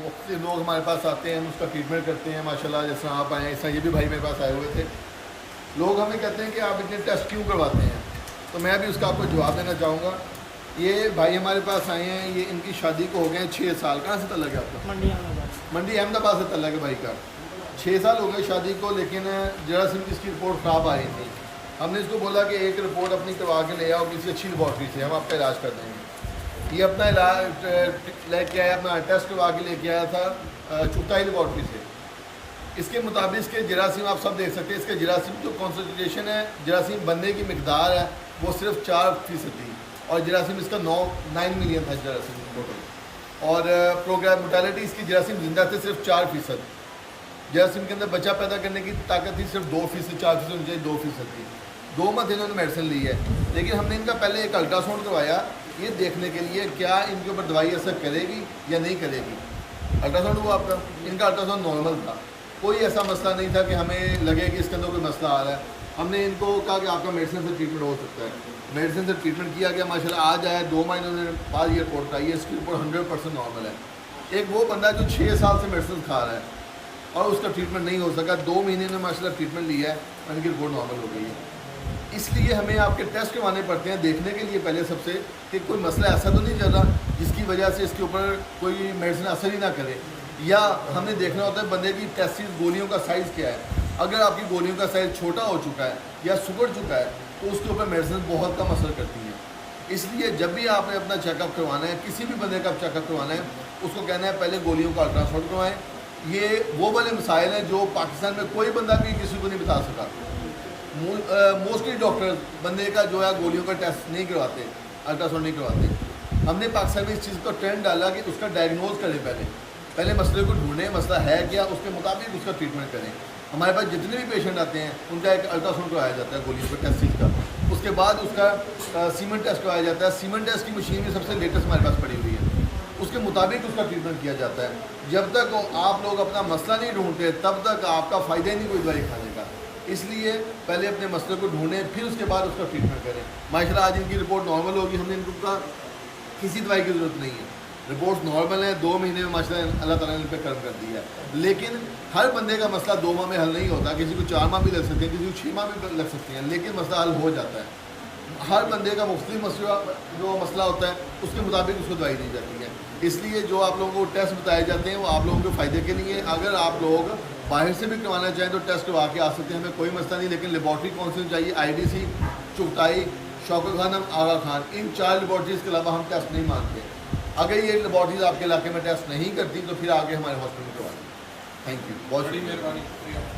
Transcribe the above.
मुख्तलिफ लोग हमारे पास आते हैं, हम उसका ट्रीटमेंट करते हैं माशाल्लाह। जैसा आप आए ऐसा ये भी भाई मेरे पास आए हुए थे। लोग हमें कहते हैं कि आप इतने टेस्ट क्यों करवाते हैं, तो मैं भी उसका आपको जवाब देना चाहूँगा। ये भाई हमारे पास आए हैं, ये इनकी शादी को हो गए 6 साल। कहाँ से तल्लक है आपका? मंडी अहमदाबाद से तल्लक है भाई का। 6 साल हो गए शादी को, लेकिन जरासीम की इसकी रिपोर्ट ख़राब आ रही थी। हमने इसको बोला कि एक रिपोर्ट अपनी करवा के ले आओ किसी अच्छी लेबॉर्ट्री से, हम आपका इलाज कर देंगे। ये अपना इलाज लेके आया, अपना टेस्ट करवा के लेके आया था चुगताई लेबॉर्ट्री से। इसके मुताबिक इसके जरासीम आप सब देख सकते हैं, इसके जरासीम जो कॉन्सेंट्रेशन है, जरासीम बनने की मकदार है वो सिर्फ 4% थी, और जरासीम इसका 9 मिलियन था जरासीम टोटल। और प्रोग्राम मोटालिटी इसकी जरासीम जिंदा थे सिर्फ 4%। जरासीम के अंदर बच्चा पैदा करने की ताकत थी सिर्फ 2%, 4% होनी चाहिए 2% थी। 2 मंथ इन्होंने मेडिसिन ली है, लेकिन हमने इनका पहले एक अल्ट्रासाउंड करवाया ये देखने के लिए क्या इनके ऊपर दवाई असर करेगी या नहीं करेगी। अल्ट्रासाउंड हुआ आपका, इनका अल्ट्रासाउंड नॉर्मल था, कोई ऐसा मसला नहीं था कि हमें लगे कि इसके अंदर कोई मसला आ रहा है। हमने इनको कहा कि आपका मेडिसिन से ट्रीटमेंट हो सकता है, मेडिसिन से ट्रीटमेंट किया गया माशाल्लाह। आज आया 2 महीने बाद ये रिपोर्ट आई है, इसकी रिपोर्ट 100% नॉर्मल है। एक वो बंदा जो 6 साल से मेडिसिन खा रहा है और उसका ट्रीटमेंट नहीं हो सका, 2 महीने में माशाल्लाह ट्रीटमेंट लिया है और इनकी रिपोर्ट नॉर्मल हो गई है। इसलिए हमें आपके टेस्ट करवाने पड़ते हैं देखने के लिए पहले सबसे कि कोई मसला ऐसा तो नहीं चल रहा जिसकी वजह से इसके ऊपर कोई मेडिसिन असर ही ना करे, या हमने देखना होता है बंदे की टेस्टिस गोलियों का साइज़ क्या है। अगर आपकी गोलियों का साइज़ छोटा हो चुका है या सुगड़ चुका है तो उसके ऊपर मेडिसिन बहुत कम असर करती है। इसलिए जब भी आपने अपना चेकअप करवाना है, किसी भी बंदे का चेकअप करवाना है, उसको कहना है पहले गोलियों का अल्ट्रासाउंड करवाएं। ये वो वाले मसाइल हैं जो पाकिस्तान में कोई बंदा भी किसी को नहीं बता सका। मोस्टली डॉक्टर बंदे का जो है गोलियों का टेस्ट नहीं करवाते, अल्ट्रासाउंड नहीं करवाते। हमने पाकिस्तान में इस चीज़ का ट्रेंड डाला कि उसका डायग्नोज करें, पहले मसले को ढूंढें, मसला है क्या, उसके मुताबिक उसका ट्रीटमेंट करें। हमारे पास जितने भी पेशेंट आते हैं उनका एक अल्ट्रासाउंड करवाया जाता है गोलियों का टेस्ट का, उसके बाद उसका सीमेंट टेस्ट करवाया जाता है। सीमेंट टेस्ट की मशीन भी सबसे लेटेस्ट हमारे पास पड़ी हुई है, उसके मुताबिक उसका ट्रीटमेंट किया जाता है। जब तक आप लोग अपना मसला नहीं ढूंढते तब तक आपका फ़ायदा ही नहीं कोई दवाई खाने का। इसलिए पहले अपने मसले को ढूंढें, फिर उसके बाद उसका ट्रीटमेंट करें। माशाल्लाह आज इनकी रिपोर्ट नॉर्मल होगी, हमने इनको कहा किसी दवाई की ज़रूरत नहीं है, रिपोर्ट्स नॉर्मल है। 2 महीने में माशाल्लाह अल्लाह ताला ने इन पर कर्म कर दिया है। लेकिन हर बंदे का मसला 2 माह में हल नहीं होता, किसी को 4 माह भी लग सकते हैं, किसी को 6 माह भी लग सकते हैं, लेकिन मसला हल हो जाता है। हर बंदे का मुख्तलिफ मसला जो मसला होता है उसके मुताबिक उसको दवाई दी जाती है। इसलिए जो आप लोगों को टेस्ट बताए जाते हैं वो आप लोगों के फ़ायदे के लिए। अगर आप लोग बाहर से भी करवाना चाहें तो टेस्ट करवा के आ सकते हैं, हमें कोई मसला नहीं। लेकिन लेबॉर्ट्री कौन सी चाहिए? IDC, चुगताई, शौकत खानम, आगा खान, इन 4 लेबॉर्ट्रीज़ के अलावा हम टेस्ट नहीं मानते। अगर ये लेबॉर्ट्रीज़ आपके इलाके में टेस्ट नहीं करती तो फिर आगे हमारे हॉस्पिटल करवाएं। थैंक यू, बहुत बड़ी मेहरबानी।